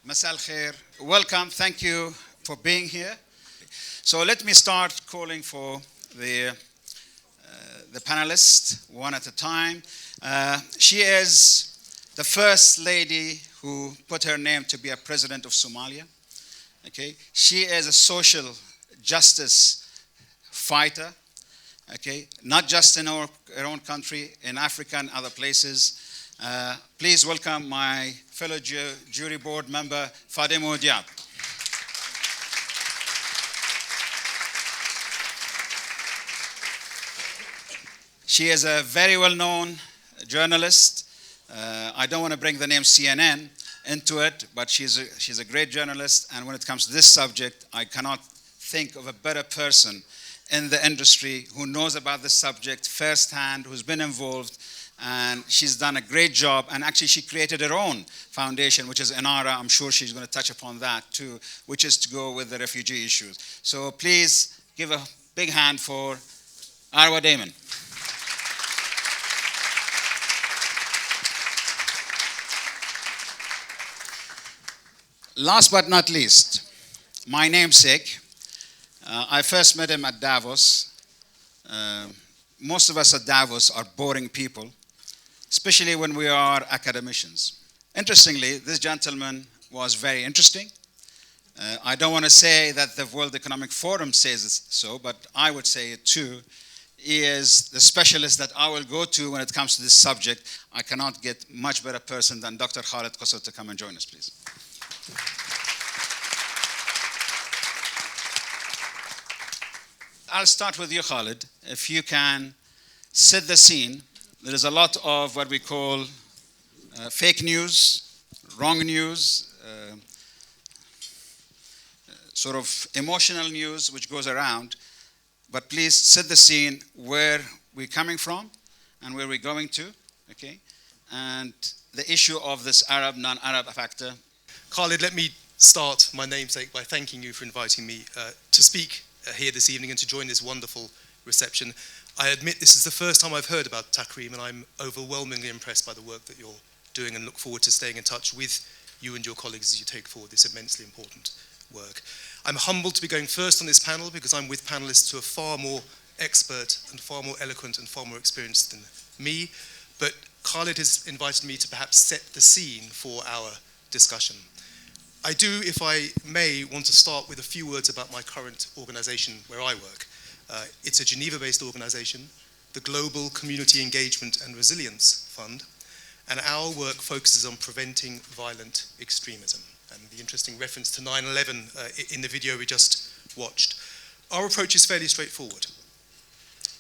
Masal khair. Welcome. Thank you for being here. So let me start calling for the panelists one at a time. She is the first lady who put her name to be a president of Somalia. Okay, she is a social justice fighter. Okay, not just in our own country, in Africa and other places. Please welcome my fellow jury board member, Fadumo Dayib. She is a very well-known journalist. I don't want to bring the name CNN into it, but she's a great journalist, and when it comes to this subject, I cannot think of a better person in the industry who knows about this subject firsthand, who's been involved, and she's done a great job. And actually, she created her own foundation, which is INARA. I'm sure she's going to touch upon that too, which is to go with the refugee issues. So please give a big hand for Arwa Damon. Last but not least, my namesake. I first met him at Davos. Most of us at Davos are boring people, especially when we are academicians. Interestingly, this gentleman was very interesting. I don't want to say that the World Economic Forum says so, but I would say it too. He is the specialist that I will go to when it comes to this subject. I cannot get much better person than Dr. Khalid Koser to come and join us, please. I'll start with you, Khalid. If you can set the scene. There is a lot of what we call fake news, wrong news, sort of emotional news which goes around. But please set the scene where we're coming from and where we're going to, okay? And the issue of this Arab, non-Arab factor. Khalid, let me start my namesake by thanking you for inviting me to speak here this evening and to join this wonderful reception. I admit this is the first time I've heard about TAKREEM, and I'm overwhelmingly impressed by the work that you're doing and look forward to staying in touch with you and your colleagues as you take forward this immensely important work. I'm humbled to be going first on this panel because I'm with panelists who are far more expert and far more eloquent and far more experienced than me, but Khalid has invited me to perhaps set the scene for our discussion. I do, if I may, want to start with a few words about my current organization where I work. It's a Geneva-based organization, the Global Community Engagement and Resilience Fund, and our work focuses on preventing violent extremism. And the interesting reference to 9/11 in the video we just watched. Our approach is fairly straightforward.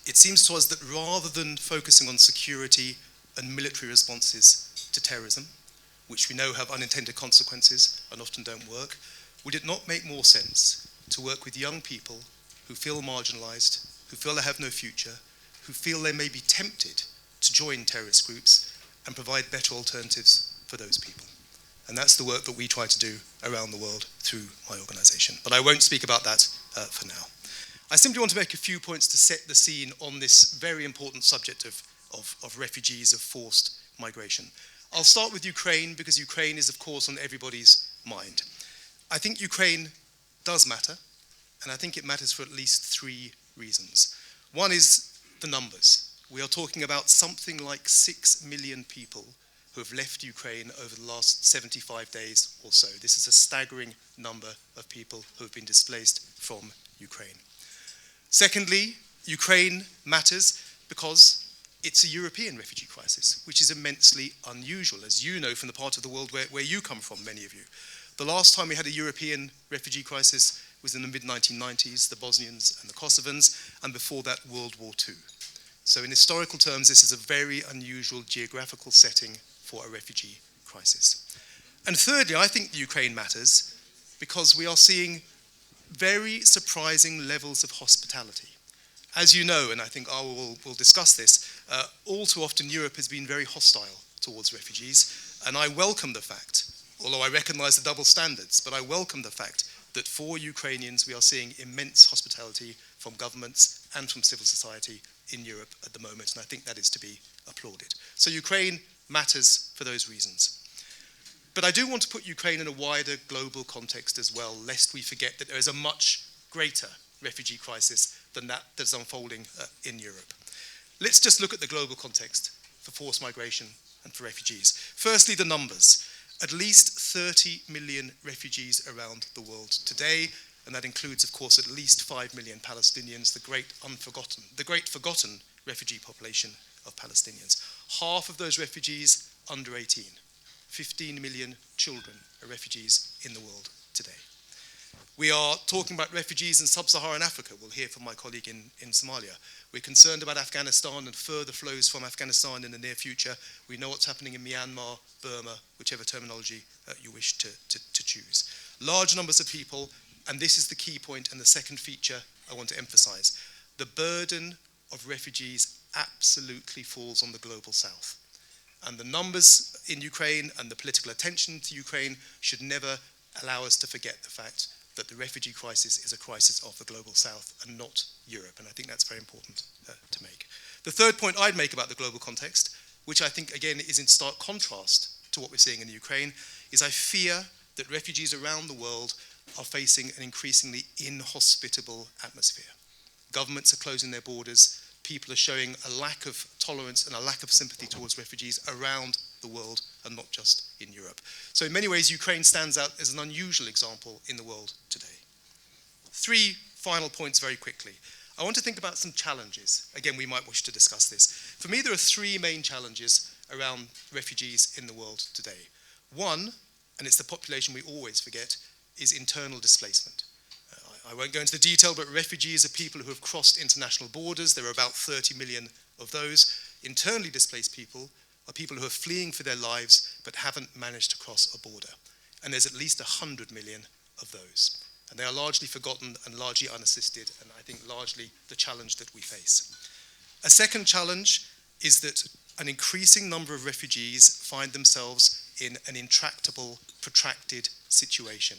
It seems to us that rather than focusing on security and military responses to terrorism, which we know have unintended consequences and often don't work, would it not make more sense to work with young people who feel marginalized, who feel they have no future, who feel they may be tempted to join terrorist groups and provide better alternatives for those people? And that's the work that we try to do around the world through my organization. But I won't speak about that for now. I simply want to make a few points to set the scene on this very important subject of refugees, of forced migration. I'll start with Ukraine because Ukraine is, of course, on everybody's mind. I think Ukraine does matter, and I think it matters for at least three reasons. One is the numbers. We are talking about something like 6 million people who have left Ukraine over the last 75 days or so. This is a staggering number of people who have been displaced from Ukraine. Secondly, Ukraine matters because it's a European refugee crisis, which is immensely unusual, as you know from the part of the world where you come from, many of you. The last time we had a European refugee crisis was in the mid-1990s, the Bosnians and the Kosovans, and before that, World War II. So in historical terms, this is a very unusual geographical setting for a refugee crisis. And thirdly, I think Ukraine matters because we are seeing very surprising levels of hospitality. As you know, and I think Arwa will discuss this, all too often Europe has been very hostile towards refugees, and I welcome the fact, although I recognize the double standards, but I welcome the fact that for Ukrainians we are seeing immense hospitality from governments and from civil society in Europe at the moment, and I think that is to be applauded. So Ukraine matters for those reasons. But I do want to put Ukraine in a wider global context as well, lest we forget that there is a much greater refugee crisis than that is unfolding in Europe. Let's just look at the global context for forced migration and for refugees. Firstly, the numbers. At least 30 million refugees around the world today, and that includes, of course, at least 5 million Palestinians, the great forgotten refugee population of Palestinians. Half of those refugees under 18. 15 million children are refugees in the world today. We are talking about refugees in sub-Saharan Africa. We'll hear from my colleague in Somalia. We're concerned about Afghanistan and further flows from Afghanistan in the near future. We know what's happening in Myanmar, Burma, whichever terminology you wish to choose. Large numbers of people, and this is the key point and the second feature I want to emphasize. The burden of refugees absolutely falls on the global south. And the numbers in Ukraine and the political attention to Ukraine should never allow us to forget the fact that the refugee crisis is a crisis of the global south and not Europe. And I think that's very important to make. The third point I'd make about the global context, which I think, again, is in stark contrast to what we're seeing in Ukraine, is I fear that refugees around the world are facing an increasingly inhospitable atmosphere. Governments are closing their borders. People are showing a lack of tolerance and a lack of sympathy towards refugees around the world and not just in Europe. So in many ways, Ukraine stands out as an unusual example in the world today. Three final points very quickly. I want to think about some challenges. Again, we might wish to discuss this. For me, there are three main challenges around refugees in the world today. One, and it's the population we always forget, is internal displacement. I won't go into the detail, but refugees are people who have crossed international borders. There are about 30 million of those. Internally displaced people are people who are fleeing for their lives but haven't managed to cross a border. And there's at least 100 million of those. And they are largely forgotten and largely unassisted, and I think largely the challenge that we face. A second challenge is that an increasing number of refugees find themselves in an intractable, protracted situation.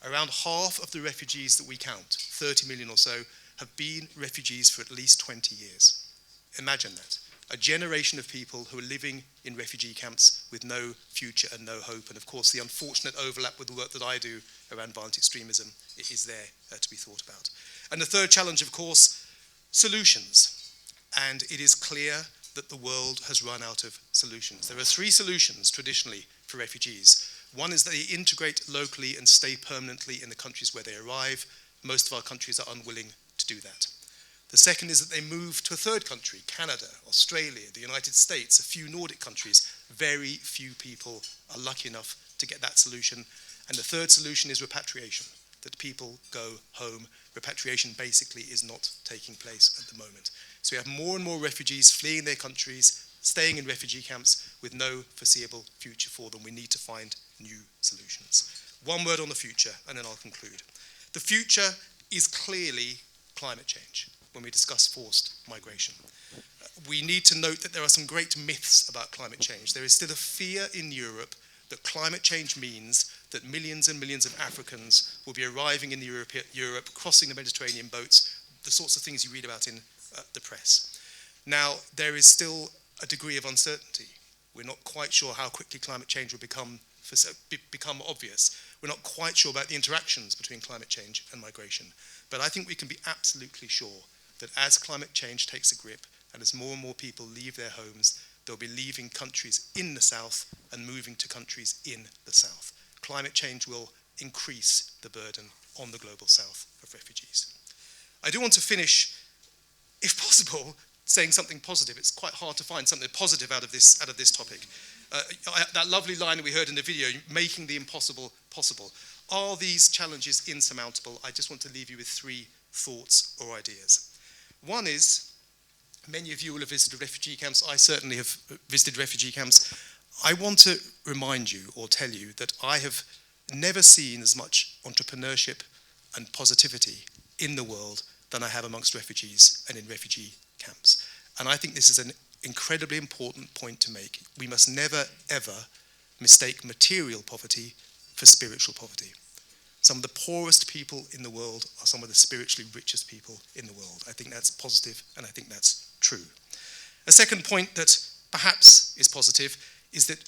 Around half of the refugees that we count, 30 million or so, have been refugees for at least 20 years. Imagine that. A generation of people who are living in refugee camps with no future and no hope. And of course, the unfortunate overlap with the work that I do around violent extremism is there to be thought about. And the third challenge, of course, solutions. And it is clear that the world has run out of solutions. There are three solutions traditionally for refugees. One is that they integrate locally and stay permanently in the countries where they arrive. Most of our countries are unwilling to do that. The second is that they move to a third country, Canada, Australia, the United States, a few Nordic countries. Very few people are lucky enough to get that solution. And the third solution is repatriation, that people go home. Repatriation basically is not taking place at the moment. So we have more and more refugees fleeing their countries, staying in refugee camps with no foreseeable future for them. We need to find new solutions. One word on the future, and then I'll conclude. The future is clearly climate change when we discuss forced migration. We need to note that there are some great myths about climate change. There is still a fear in Europe that climate change means that millions and millions of Africans will be arriving in Europe, crossing the Mediterranean boats, the sorts of things you read about in the press. Now, there is still a degree of uncertainty. We're not quite sure how quickly climate change will become obvious. We're not quite sure about the interactions between climate change and migration. But I think we can be absolutely sure that as climate change takes a grip and as more and more people leave their homes, they'll be leaving countries in the south and moving to countries in the south. Climate change will increase the burden on the global south of refugees. I do want to finish, if possible, saying something positive. It's quite hard to find something positive out of this topic. That lovely line that we heard in the video, making the impossible possible. Are these challenges insurmountable? I just want to leave you with three thoughts or ideas. One is, many of you will have visited refugee camps. I certainly have visited refugee camps. I want to remind you or tell you that I have never seen as much entrepreneurship and positivity in the world than I have amongst refugees and in refugee camps. And I think this is an incredibly important point to make. We must never, ever mistake material poverty for spiritual poverty. Some of the poorest people in the world are some of the spiritually richest people in the world. I think that's positive, and I think that's true. A second point that perhaps is positive is that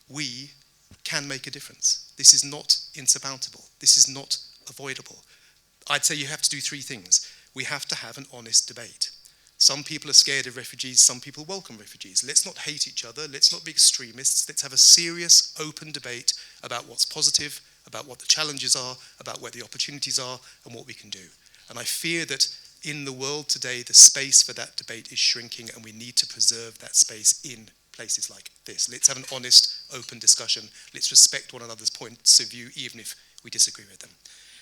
we can make a difference. This is not insurmountable. This is not avoidable. I'd say you have to do three things. We have to have an honest debate. Some people are scared of refugees, some people welcome refugees. Let's not hate each other, let's not be extremists, let's have a serious, open debate about what's positive, about what the challenges are, about where the opportunities are, and what we can do. And I fear that in the world today, the space for that debate is shrinking, and we need to preserve that space in places like this. Let's have an honest, open discussion. Let's respect one another's points of view, even if we disagree with them.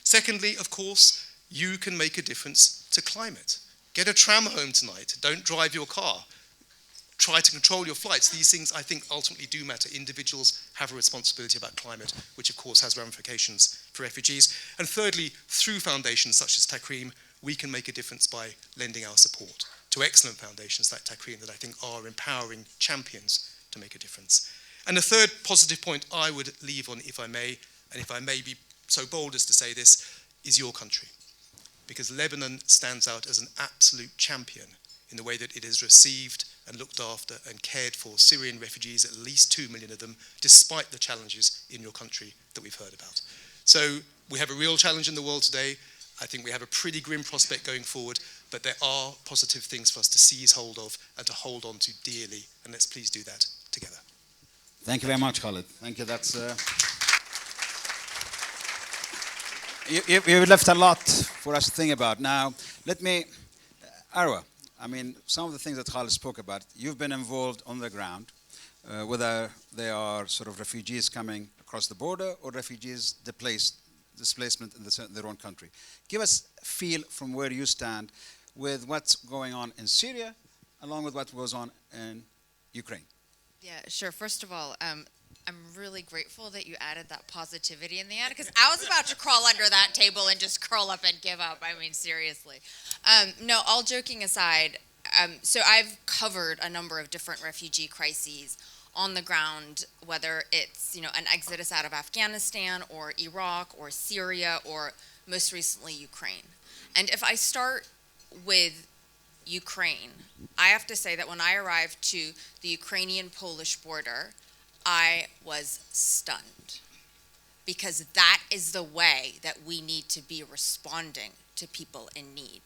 Secondly, of course, you can make a difference to climate. Get a tram home tonight. Don't drive your car. Try to control your flights. These things, I think, ultimately do matter. Individuals have a responsibility about climate, which, of course, has ramifications for refugees. And thirdly, through foundations such as TAKREEM, we can make a difference by lending our support to excellent foundations like TAKREEM that I think are empowering champions to make a difference. And the third positive point I would leave on, if I may, and if I may be so bold as to say this, is your country. Because Lebanon stands out as an absolute champion in the way that it has received and looked after and cared for Syrian refugees, at least 2 million of them, despite the challenges in your country that we've heard about. So we have a real challenge in the world today. I think we have a pretty grim prospect going forward, but there are positive things for us to seize hold of and to hold on to dearly, and let's please do that together. Thank you very much, Khalid. Thank you. That's you left a lot for us to think about. Now, let me, Arwa, I mean, some of the things that Khalid spoke about, you've been involved on the ground, whether they are sort of refugees coming across the border or refugees displacement in their own country. Give us a feel from where you stand with what's going on in Syria, along with what goes on in Ukraine. Yeah, sure. First of all, I'm really grateful that you added that positivity in the end, because I was about to crawl under that table and just curl up and give up. I mean, seriously. No, all joking aside, so I've covered a number of different refugee crises on the ground, whether it's, you know, an exodus out of Afghanistan or Iraq or Syria or most recently Ukraine. And if I start with Ukraine, I have to say that when I arrived to the Ukrainian-Polish border, I was stunned, because that is the way that we need to be responding to people in need.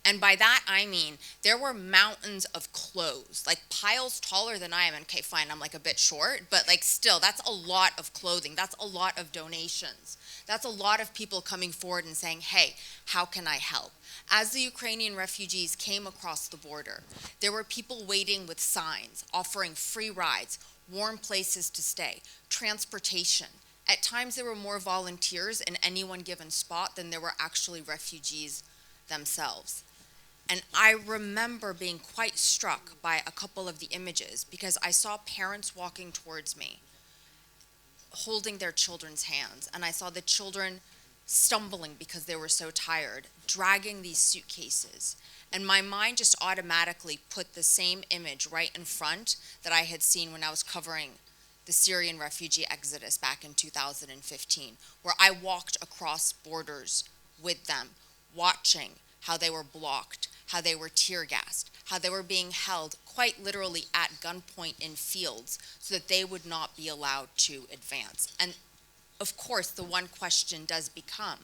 And by that, I mean, there were mountains of clothes, like piles taller than I am. And okay, fine, I'm like a bit short, but like still, that's a lot of clothing. That's a lot of donations. That's a lot of people coming forward and saying, hey, how can I help? As the Ukrainian refugees came across the border, there were people waiting with signs, offering free rides, warm places to stay, transportation. At times there were more volunteers in any one given spot than there were actually refugees themselves. And I remember being quite struck by a couple of the images, because I saw parents walking towards me, holding their children's hands, and I saw the children stumbling because they were so tired, dragging these suitcases. And my mind just automatically put the same image right in front that I had seen when I was covering the Syrian refugee exodus back in 2015, where I walked across borders with them, watching how they were blocked, how they were tear gassed, how they were being held quite literally at gunpoint in fields so that they would not be allowed to advance. And of course, the one question does become,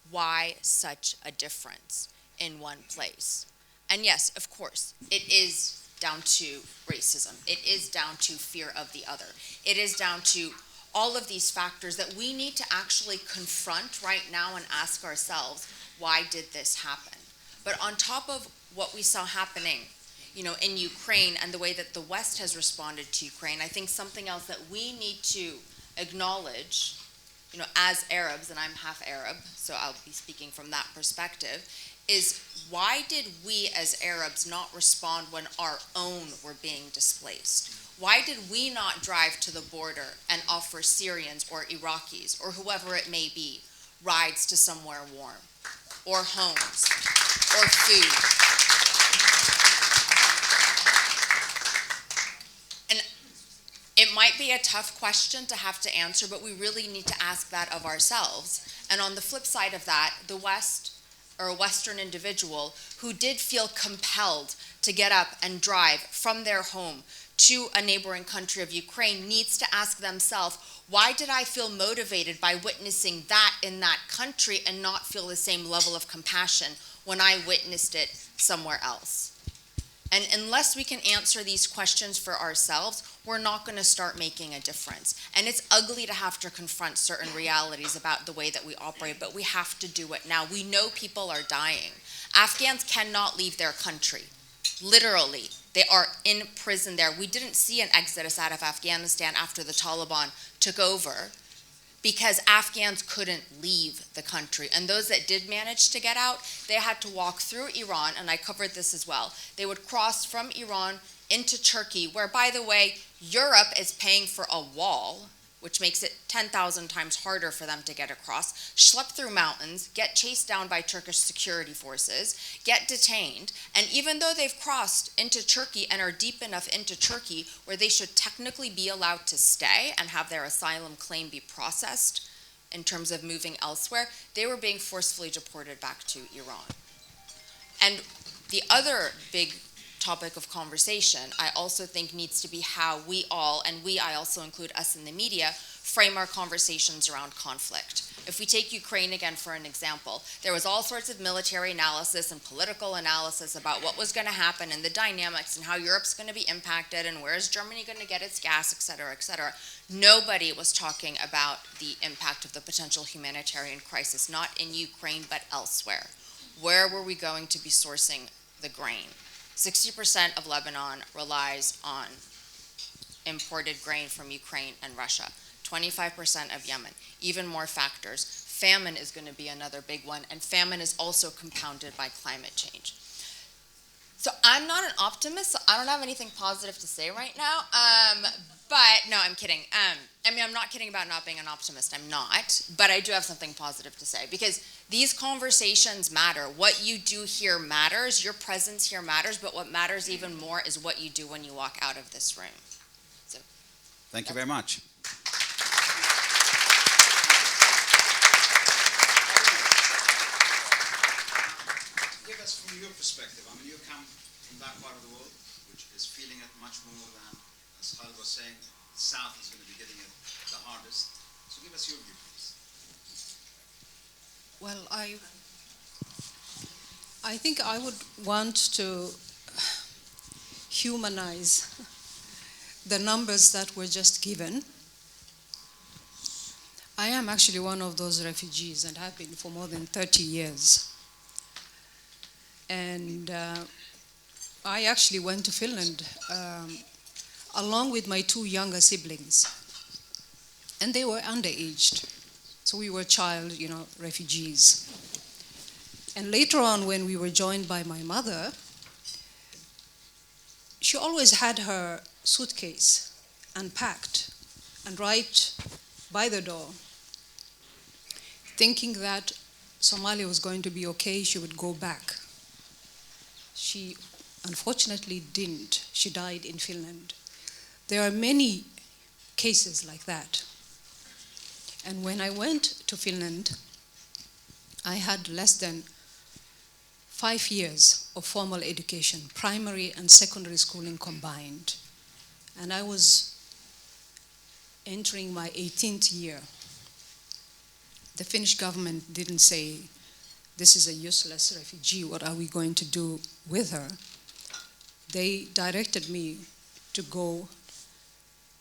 why such a difference in one place? And yes, of course, it is down to racism. It is down to fear of the other. It is down to all of these factors that we need to actually confront right now and ask ourselves, why did this happen? But on top of what we saw happening, you know, in Ukraine and the way that the West has responded to Ukraine, I think something else that we need to acknowledge, you know, as Arabs, and I'm half Arab, so I'll be speaking from that perspective, is why did we as Arabs not respond when our own were being displaced? Why did we not drive to the border and offer Syrians or Iraqis or whoever it may be rides to somewhere warm, or homes, or food? And it might be a tough question to have to answer, but we really need to ask that of ourselves. And on the flip side of that, the West, or a Western individual who did feel compelled to get up and drive from their home to a neighboring country of Ukraine needs to ask themselves, why did I feel motivated by witnessing that in that country and not feel the same level of compassion when I witnessed it somewhere else? And unless we can answer these questions for ourselves, we're not going to start making a difference. And it's ugly to have to confront certain realities about the way that we operate, but we have to do it now. We know people are dying. Afghans cannot leave their country. Literally, they are in prison there. We didn't see an exodus out of Afghanistan after the Taliban took over because Afghans couldn't leave the country. And those that did manage to get out, they had to walk through Iran, and I covered this as well. They would cross from Iran into Turkey, where, by the way, Europe is paying for a wall, which makes it 10,000 times harder for them to get across, schlep through mountains, get chased down by Turkish security forces, get detained, and even though they've crossed into Turkey and are deep enough into Turkey where they should technically be allowed to stay and have their asylum claim be processed in terms of moving elsewhere, they were being forcefully deported back to Iran. And the other big topic of conversation, I also think needs to be how we all, and I also include us in the media, frame our conversations around conflict. If we take Ukraine again for an example, there was all sorts of military analysis and political analysis about what was going to happen and the dynamics and how Europe's going to be impacted and where is Germany going to get its gas, et cetera, et cetera. Nobody was talking about the impact of the potential humanitarian crisis, not in Ukraine, but elsewhere. Where were we going to be sourcing the grain? 60% of Lebanon relies on imported grain from Ukraine and Russia, 25% of Yemen, even more factors. Famine is going to be another big one, and famine is also compounded by climate change. So I'm not an optimist, so I don't have anything positive to say right now, but no, I'm kidding. I mean, I'm not kidding about not being an optimist, I'm not, but I do have something positive to say, because these conversations matter. What you do here matters, your presence here matters, but what matters even more is what you do when you walk out of this room. So, thank you very much. Give us from your perspective, I mean, you come from that part of the world, which is feeling it much more than, as Khaled was saying, the South is going to be getting it the hardest. So give us your view, please. Well, I think I would want to humanize the numbers that were just given. I am actually one of those refugees and have been for more than 30 years. And I actually went to Finland along with my two younger siblings. And they were underaged. So we were child, refugees. And later on, when we were joined by my mother, she always had her suitcase unpacked and right by the door, thinking that Somalia was going to be okay, she would go back. She unfortunately didn't. She died in Finland. There are many cases like that. And when I went to Finland, I had less than 5 years of formal education, primary and secondary schooling combined. And I was entering my 18th year. The Finnish government didn't say, this is a useless refugee, what are we going to do with her? They directed me to go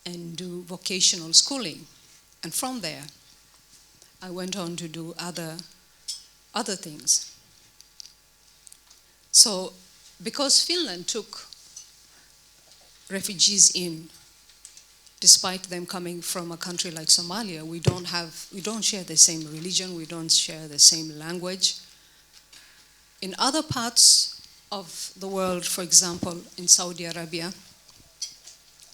and do vocational schooling. And from there, I went on to do other things. So, because Finland took refugees in, despite them coming from a country like Somalia, we don't share the same religion, we don't share the same language. In other parts of the world, for example, in Saudi Arabia,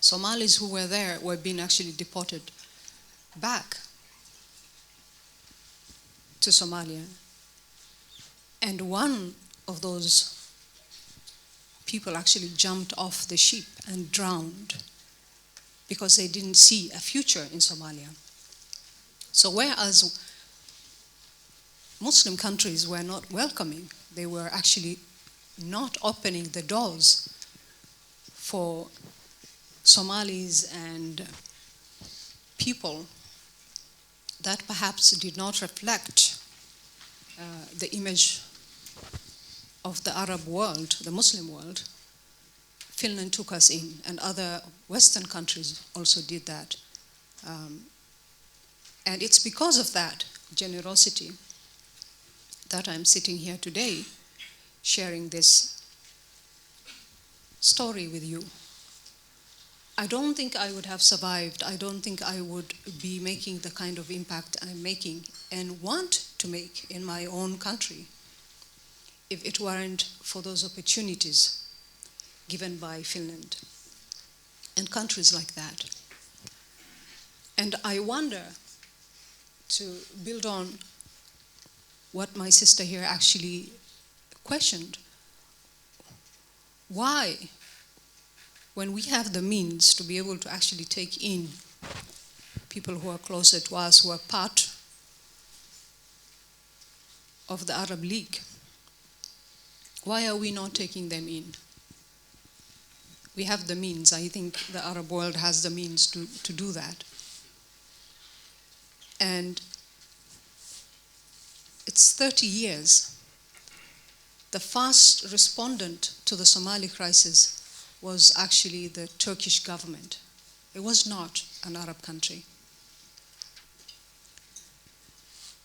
Somalis who were there were being actually deported back to Somalia. And one of those people actually jumped off the ship and drowned because they didn't see a future in Somalia. So whereas Muslim countries were not welcoming, they were actually not opening the doors for Somalis and people that perhaps did not reflect the image of the Arab world, the Muslim world, Finland took us in, and other Western countries also did that. And it's because of that generosity that I'm sitting here today sharing this story with you. I don't think I would have survived. I don't think I would be making the kind of impact I'm making and want to make in my own country if it weren't for those opportunities given by Finland and countries like that. And I wonder, to build on what my sister here actually questioned, why, when we have the means to be able to actually take in people who are closer to us, who are part of the Arab League, why are we not taking them in? We have the means. I think the Arab world has the means to do that. And it's 30 years. The first respondent to the Somali crisis was actually the Turkish government. It was not an Arab country.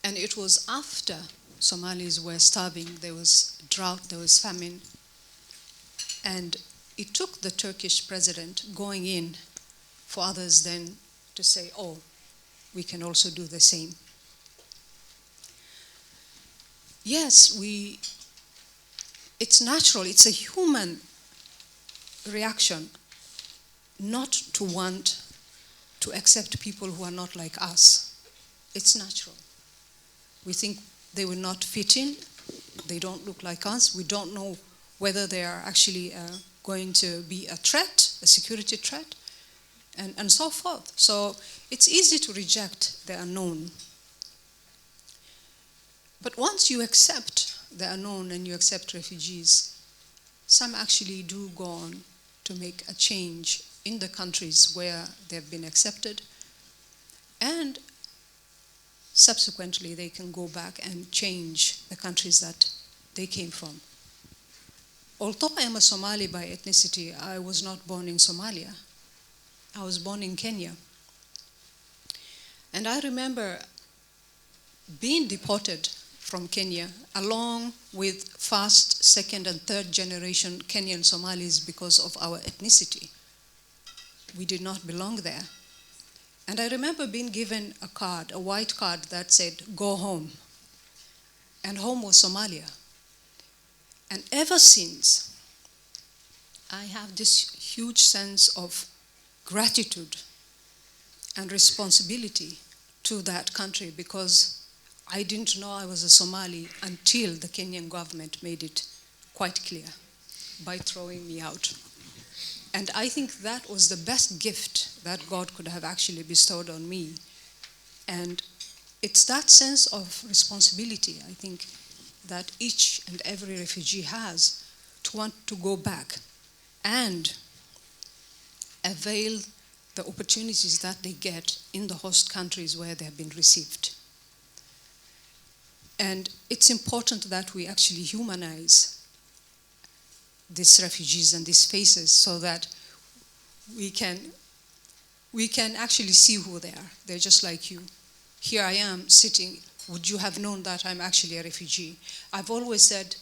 And it was after Somalis were starving, there was drought, there was famine, and it took the Turkish president going in for others then to say, oh, we can also do the same. Yes, it's natural, it's a human reaction not to want to accept people who are not like us. It's natural. We think they will not fit in, they don't look like us, we don't know whether they are actually going to be a threat, a security threat, and so forth. So it's easy to reject the unknown. But once you accept the unknown and you accept refugees, some actually do go on to make a change in the countries where they've been accepted, and subsequently they can go back and change the countries that they came from. Although I am a Somali by ethnicity, I was not born in Somalia. I was born in Kenya. And I remember being deported from Kenya along with first, second, and third generation Kenyan Somalis because of our ethnicity. We did not belong there. And I remember being given a card, a white card that said, go home. And home was Somalia. And ever since, I have this huge sense of gratitude and responsibility to that country, because I didn't know I was a Somali until the Kenyan government made it quite clear by throwing me out. And I think that was the best gift that God could have actually bestowed on me. And it's that sense of responsibility, I think, that each and every refugee has to want to go back and avail the opportunities that they get in the host countries where they have been received. And it's important that we actually humanize these refugees and these faces so that we can actually see who they are. They're just like you. Here I am sitting. Would you have known that I'm actually a refugee? I've always said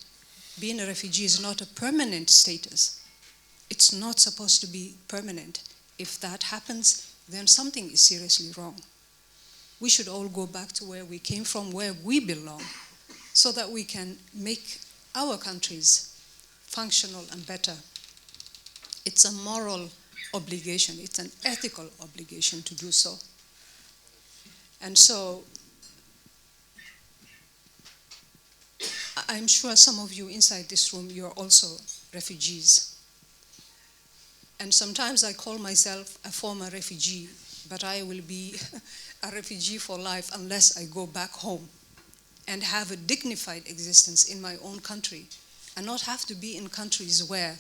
being a refugee is not a permanent status. It's not supposed to be permanent. If that happens, then something is seriously wrong. We should all go back to where we came from, where we belong, so that we can make our countries functional and better. It's a moral obligation. It's an ethical obligation to do so. And so I'm sure some of you inside this room, you're also refugees. And sometimes I call myself a former refugee, but I will be a refugee for life unless I go back home and have a dignified existence in my own country and not have to be in countries where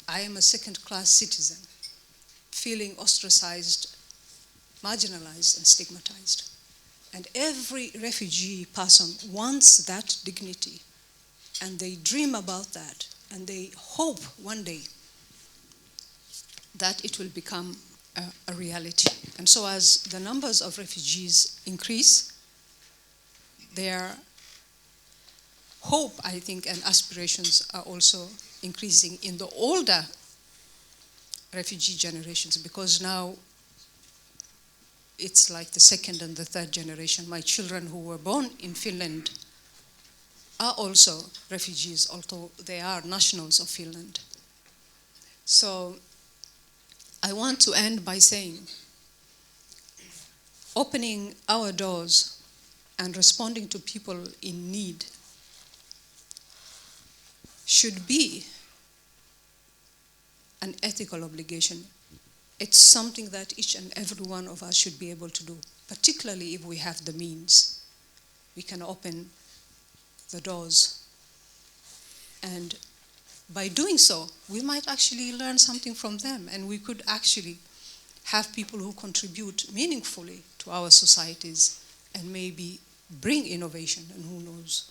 I am a second-class citizen. feeling ostracized, marginalized, and stigmatized. And every refugee person wants that dignity, and they dream about that, and they hope one day that it will become a reality. And so as the numbers of refugees increase, their hope, I think, and aspirations are also increasing in the older refugee generations, because now it's like the second and the third generation. My children who were born in Finland are also refugees, although they are nationals of Finland. So I want to end by saying, opening our doors and responding to people in need should be an ethical obligation. It's something that each and every one of us should be able to do, particularly if we have the means. We can open the doors. And by doing so, we might actually learn something from them, and we could actually have people who contribute meaningfully to our societies and maybe bring innovation, and who knows,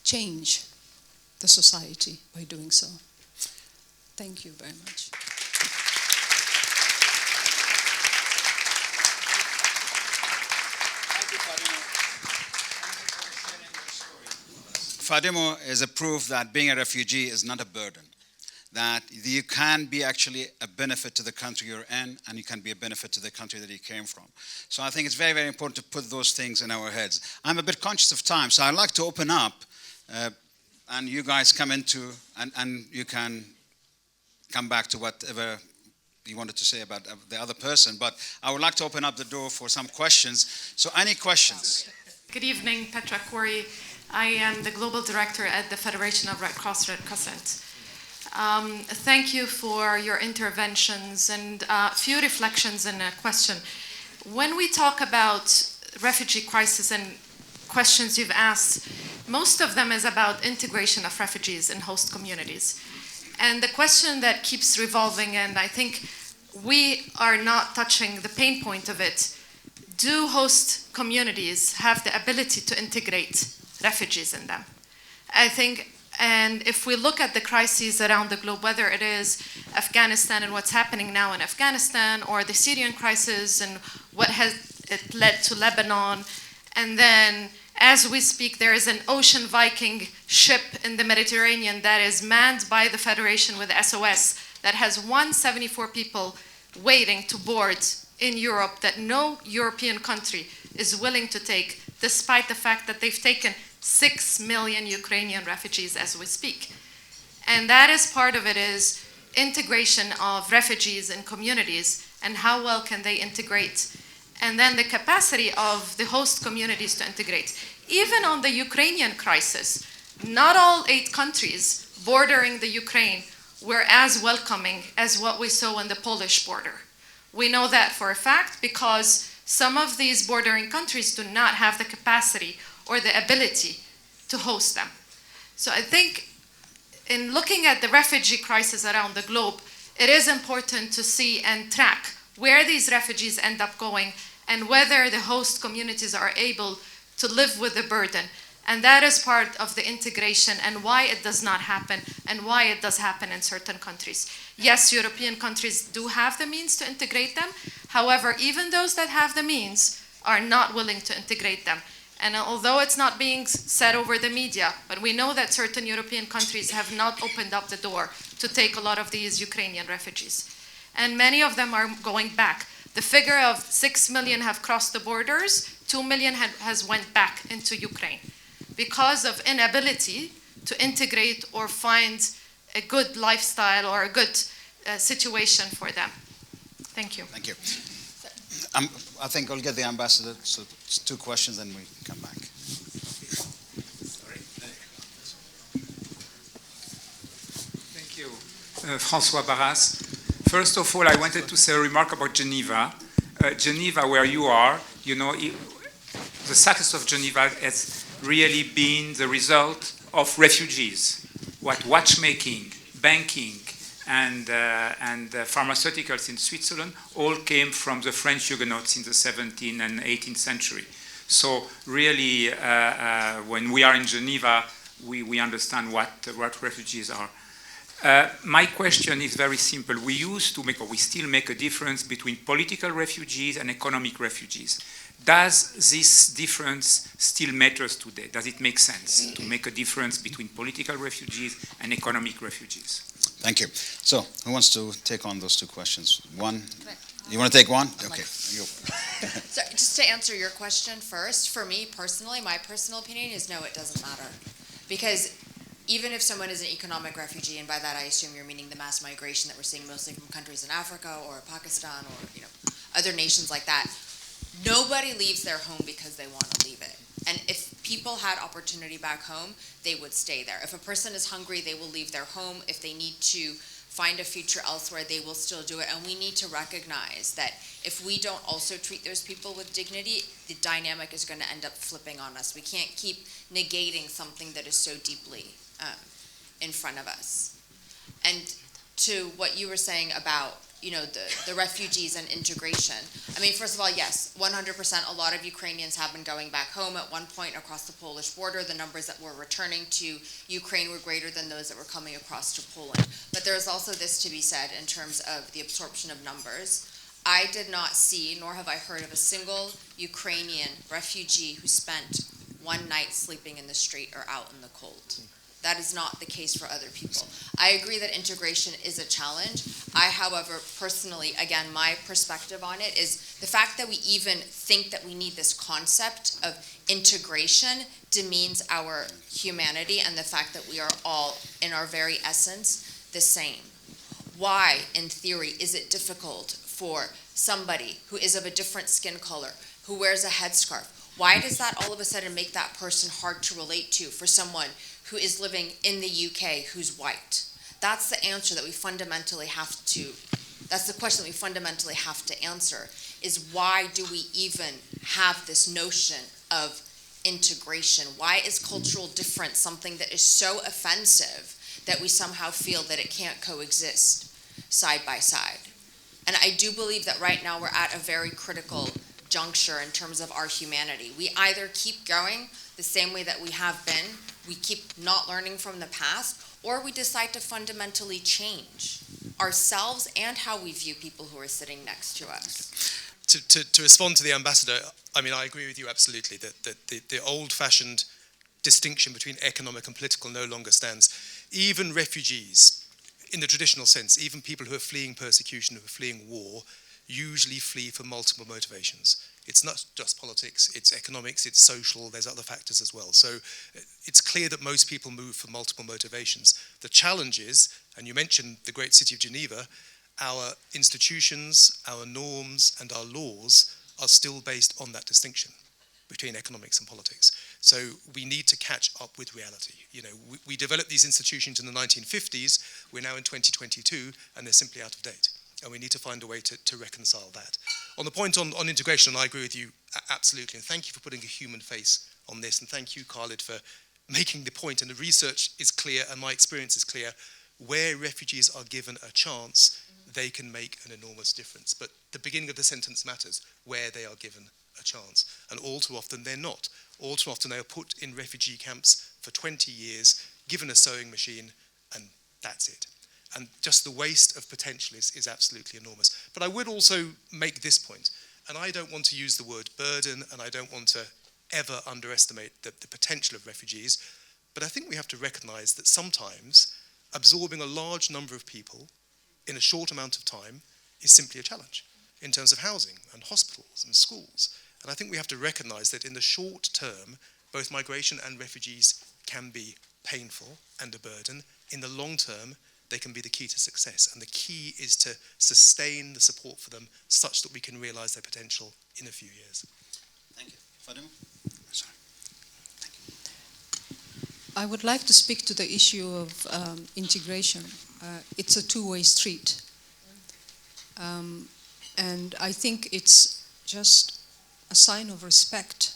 change the society by doing so. Thank you very much. Thank you, Fadumo. Thank you for sharing your story. Fadumo is a proof that being a refugee is not a burden, that you can be actually a benefit to the country you're in, and you can be a benefit to the country that you came from. So I think it's very, very important to put those things in our heads. I'm a bit conscious of time, so I'd like to open up, and you guys come into, and you can come back to whatever you wanted to say about the other person, but I would like to open up the door for some questions. So any questions? Good evening, Petra Corey. I am the Global Director at the Federation of Red Cross Red Crescent. Thank you for your interventions, and a few reflections and a question. When we talk about refugee crisis and questions you've asked, most of them is about integration of refugees in host communities. And the question that keeps revolving, and I think we are not touching the pain point of it, do host communities have the ability to integrate refugees in them? I think, and if we look at the crises around the globe, whether it is Afghanistan and what's happening now in Afghanistan, or the Syrian crisis and what has it led to Lebanon, and then as we speak, there is an Ocean Viking ship in the Mediterranean that is manned by the Federation with SOS that has 174 people waiting to board in Europe that no European country is willing to take, despite the fact that they've taken 6 million Ukrainian refugees as we speak. And that is part of it, is integration of refugees in communities and how well can they integrate. And then the capacity of the host communities to integrate. Even on the Ukrainian crisis, not all 8 countries bordering the Ukraine were as welcoming as what we saw on the Polish border. We know that for a fact because some of these bordering countries do not have the capacity or the ability to host them. So I think in looking at the refugee crisis around the globe, it is important to see and track where these refugees end up going and whether the host communities are able to live with the burden. And that is part of the integration and why it does not happen and why it does happen in certain countries. Yes, European countries do have the means to integrate them. However, even those that have the means are not willing to integrate them. And although it's not being said over the media, but we know that certain European countries have not opened up the door to take a lot of these Ukrainian refugees. And many of them are going back. The figure of 6 million have crossed the borders, 2 million has went back into Ukraine because of inability to integrate or find a good lifestyle or a good situation for them. Thank you. Thank you. I think I'll get the ambassador, so it's 2 questions and we come back. Thank you. François Barras. First of all, I wanted to say a remark about Geneva. Geneva, where you are, you know, the success of Geneva has really been the result of refugees. What watchmaking, banking, and pharmaceuticals in Switzerland all came from the French Huguenots in the 17th and 18th century. So really, when we are in Geneva, we understand what refugees are. My question is very simple. We used to make, or we still make a difference between political refugees and economic refugees. Does this difference still matters today? Does it make sense to make a difference between political refugees and economic refugees? Thank you. So, who wants to take on those two questions? One? You want to take one? Okay. So, just to answer your question first, for me personally, my personal opinion is no, it doesn't matter. Because even if someone is an economic refugee, and by that I assume you're meaning the mass migration that we're seeing mostly from countries in Africa or Pakistan or other nations like that, nobody leaves their home because they want to leave it. And if people had opportunity back home, they would stay there. If a person is hungry, they will leave their home. If they need to find a future elsewhere, they will still do it. And we need to recognize that if we don't also treat those people with dignity, the dynamic is going to end up flipping on us. We can't keep negating something that is so deeply in front of us. And to what you were saying about the refugees and integration. I mean, first of all, yes, 100%, a lot of Ukrainians have been going back home. At one point across the Polish border, the numbers that were returning to Ukraine were greater than those that were coming across to Poland. But there is also this to be said in terms of the absorption of numbers. I did not see, nor have I heard of a single Ukrainian refugee who spent one night sleeping in the street or out in the cold. That is not the case for other people. I agree that integration is a challenge. I, however, personally, again, my perspective on it is the fact that we even think that we need this concept of integration demeans our humanity and the fact that we are all, in our very essence, the same. Why, in theory, is it difficult for somebody who is of a different skin color, who wears a headscarf? Why does that all of a sudden make that person hard to relate to for someone who is living in the UK who's white? That's the answer that we fundamentally have to, that's the question that we fundamentally have to answer, is why do we even have this notion of integration? Why is cultural difference something that is so offensive that we somehow feel that it can't coexist side by side? And I do believe that right now we're at a very critical juncture in terms of our humanity. We either keep going the same way that we have been, we keep not learning from the past, or we decide to fundamentally change ourselves and how we view people who are sitting next to us. To respond to the ambassador, I mean, I agree with you absolutely that the old-fashioned distinction between economic and political no longer stands. Even refugees, in the traditional sense, even people who are fleeing persecution, who are fleeing war, usually flee for multiple motivations. It's not just politics, it's economics, it's social, there's other factors as well. So it's clear that most people move for multiple motivations. The challenge is, and you mentioned the great city of Geneva, our institutions, our norms, and our laws are still based on that distinction between economics and politics. So we need to catch up with reality. We developed these institutions in the 1950s, we're now in 2022, and they're simply out of date. And we need to find a way to reconcile that. On the point on integration, I agree with you absolutely. And thank you for putting a human face on this. And thank you, Khalid, for making the point. And the research is clear, and my experience is clear. Where refugees are given a chance, they can make an enormous difference. But the beginning of the sentence matters, where they are given a chance. And all too often, they're not. All too often, they are put in refugee camps for 20 years, given a sewing machine, and that's it. And just the waste of potential is absolutely enormous. But I would also make this point, and I don't want to use the word burden, and I don't want to ever underestimate the potential of refugees, but I think we have to recognize that sometimes absorbing a large number of people in a short amount of time is simply a challenge in terms of housing and hospitals and schools. And I think we have to recognize that in the short term, both migration and refugees can be painful and a burden. In the long term, they can be the key to success. And the key is to sustain the support for them such that we can realize their potential in a few years. Thank you. Fadumo? Sorry. Thank you. I would like to speak to the issue of integration. It's a two-way street. And I think it's just a sign of respect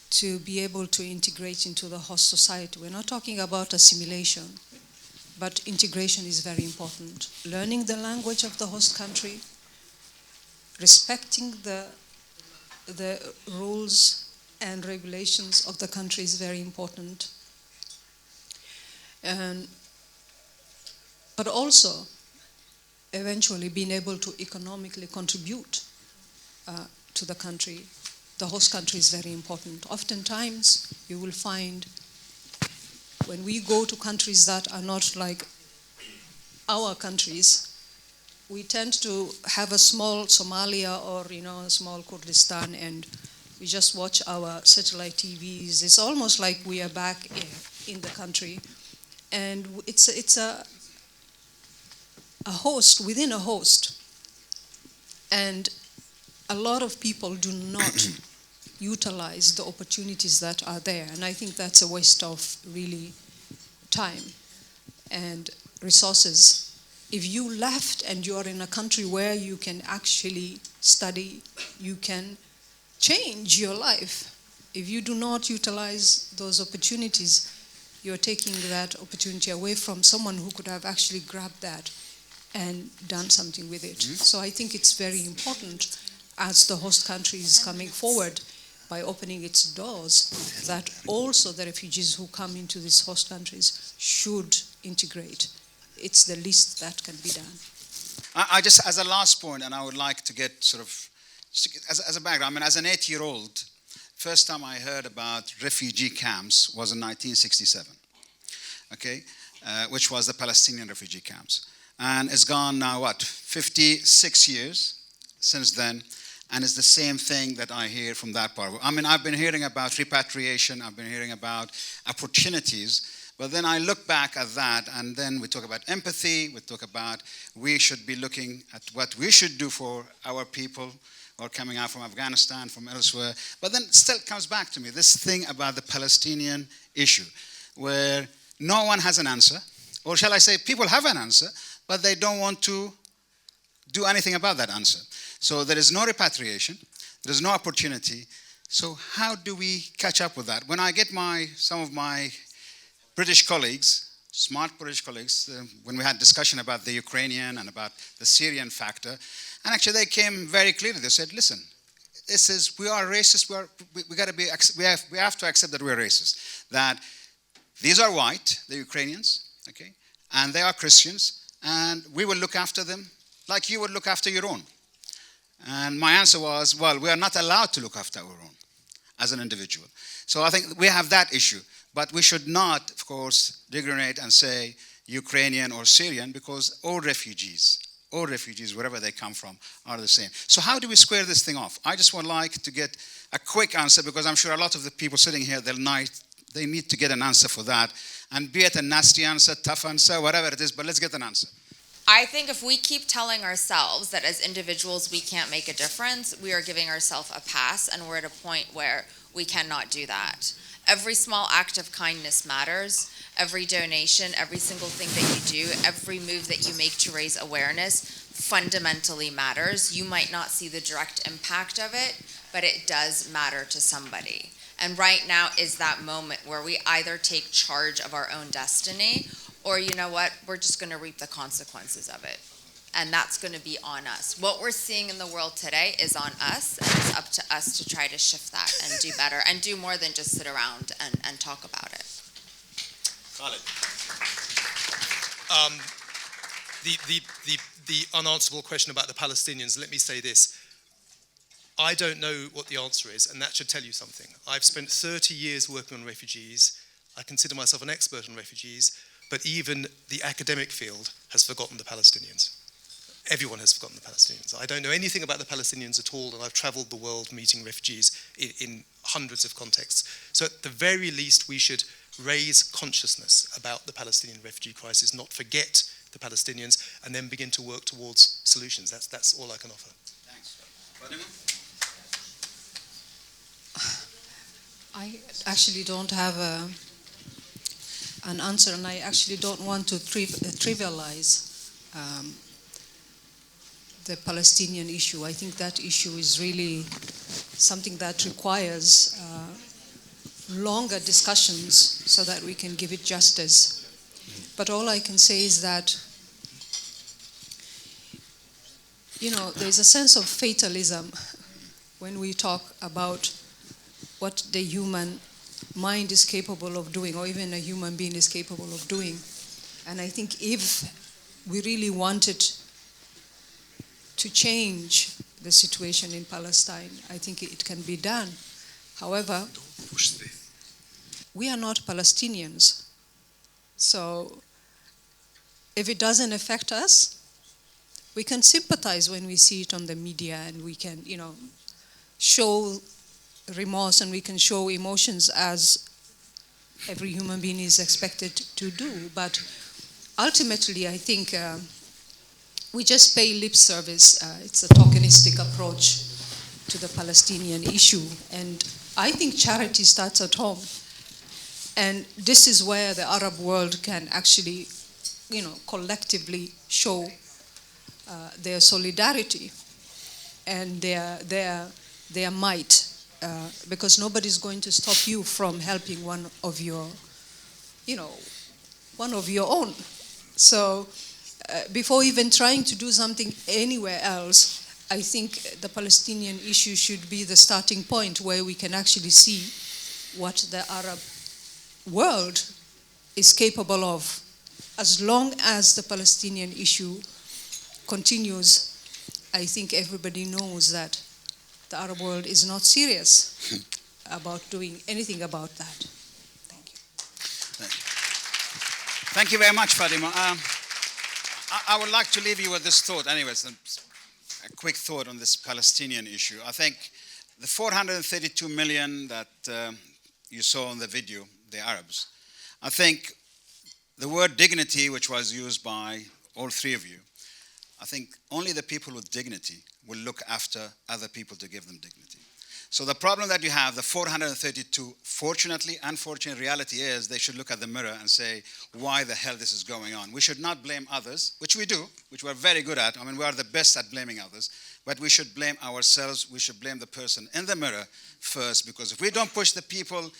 to be able to integrate into the host society. We're not talking about assimilation. but integration is very important. Learning the language of the host country, respecting the rules and regulations of the country is very important. But also, eventually being able to economically contribute to the country. The host country is very important. Oftentimes, you will find when we go to countries that are not like our countries, we tend to have a small Somalia or a small Kurdistan, and we just watch our satellite TVs. It's almost like we are back in the country, and it's a host within a host, and a lot of people do not utilize the opportunities that are there, and I think that's a waste of really time and resources. If you left and you're in a country where you can actually study, you can change your life. If you do not utilize those opportunities, you're taking that opportunity away from someone who could have actually grabbed that and done something with it. So I think it's very important as the host country is coming forward by opening its doors, that also the refugees who come into these host countries should integrate. It's the least that can be done. I just, as a last point, and I would like to get sort of, as a background, I mean, as an 8-year-old, first time I heard about refugee camps was in 1967, okay, which was the Palestinian refugee camps. And it's gone now, 56 years since then, and it's the same thing that I hear from that part. I mean, I've been hearing about repatriation, I've been hearing about opportunities, but then I look back at that, and then we talk about empathy, we talk about we should be looking at what we should do for our people who are coming out from Afghanistan, from elsewhere. But then still comes back to me, this thing about the Palestinian issue, where no one has an answer, or shall I say people have an answer, but they don't want to do anything about that answer. So there is no repatriation, there is no opportunity. So how do we catch up with that? When I get some of my British colleagues, smart British colleagues, when we had discussion about the Ukrainian and about the Syrian factor, and actually they came very clearly. They said, "Listen, we are racist. We have to accept that we are racist. That these are white, the Ukrainians, okay, and they are Christians, and we will look after them like you would look after your own." And my answer was, well, we are not allowed to look after our own as an individual. So I think we have that issue. But we should not, of course, degradate and say Ukrainian or Syrian, because all refugees, wherever they come from, are the same. So how do we square this thing off? I just would like to get a quick answer, because I'm sure a lot of the people sitting here, they need to get an answer for that. And be it a nasty answer, tough answer, whatever it is, but let's get an answer. I think if we keep telling ourselves that as individuals we can't make a difference, we are giving ourselves a pass, and we're at a point where we cannot do that. Every small act of kindness matters. Every donation, every single thing that you do, every move that you make to raise awareness fundamentally matters. You might not see the direct impact of it, but it does matter to somebody. And right now is that moment where we either take charge of our own destiny, or you know what, we're just going to reap the consequences of it. And that's going to be on us. What we're seeing in the world today is on us, and it's up to us to try to shift that and do better and do more than just sit around and talk about it. Khaled. The unanswerable question about the Palestinians, let me say this. I don't know what the answer is, and that should tell you something. I've spent 30 years working on refugees. I consider myself an expert on refugees, but even the academic field has forgotten the Palestinians. Everyone has forgotten the Palestinians. I don't know anything about the Palestinians at all, and I've traveled the world meeting refugees in hundreds of contexts. So at the very least, we should raise consciousness about the Palestinian refugee crisis, not forget the Palestinians, and then begin to work towards solutions. That's all I can offer. Thanks. Fadumo? I actually don't have an answer, and I actually don't want to trivialize the Palestinian issue. I think that issue is really something that requires longer discussions so that we can give it justice. But all I can say is that, there's a sense of fatalism when we talk about what the human mind is capable of doing, or even a human being is capable of doing. And I think if we really wanted to change the situation in Palestine, I think it can be done. However, we are not Palestinians. So if it doesn't affect us, we can sympathize when we see it on the media, and we can, show remorse, and we can show emotions as every human being is expected to do. But ultimately, I think we just pay lip service. It's a tokenistic approach to the Palestinian issue. And I think charity starts at home. And this is where the Arab world can actually, collectively show their solidarity and their might, because nobody's going to stop you from helping one of your own. So before even trying to do something anywhere else, I think the Palestinian issue should be the starting point where we can actually see what the Arab world is capable of. As long as the Palestinian issue continues, I think everybody knows that the Arab world is not serious about doing anything about that. Thank you. Thank you very much, Fadumo. I would like to leave you with this thought. Anyways, a quick thought on this Palestinian issue. I think the 432 million that you saw in the video, the Arabs, I think the word dignity, which was used by all three of you, I think only the people with dignity will look after other people to give them dignity. So the problem that you have, the 432, fortunately, unfortunately, reality is they should look at the mirror and say, why the hell this is going on? We should not blame others, which we do, which we're very good at. I mean, we are the best at blaming others, but we should blame ourselves. We should blame the person in the mirror first, because if we don't push the people,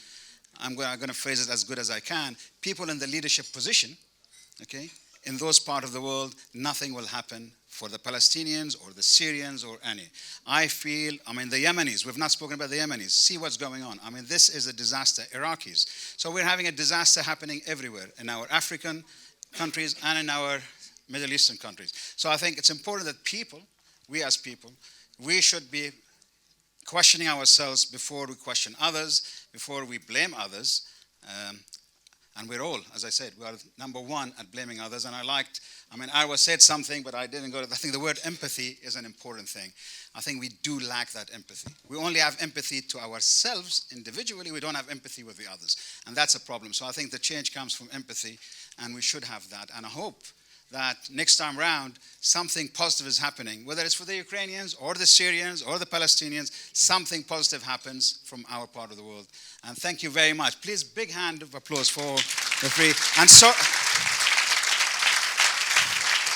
I'm going to phrase it as good as I can, people in the leadership position, okay, in those parts of the world, nothing will happen for the Palestinians or the Syrians or any. I feel, the Yemenis, we've not spoken about the Yemenis. See what's going on. This is a disaster. Iraqis. So we're having a disaster happening everywhere in our African countries and in our Middle Eastern countries. So I think it's important that people, we as people, we should be questioning ourselves before we question others, before we blame others. And we're all, as I said, we are number one at blaming others. And Arwa said something, but I didn't go to, I think the word empathy is an important thing. I think we do lack that empathy. We only have empathy to ourselves individually. We don't have empathy with the others. And that's a problem. So I think the change comes from empathy, and we should have that. And I hope that next time round, something positive is happening, whether it's for the Ukrainians or the Syrians or the Palestinians, something positive happens from our part of the world. And thank you very much. Please, big hand of applause for the three. And so.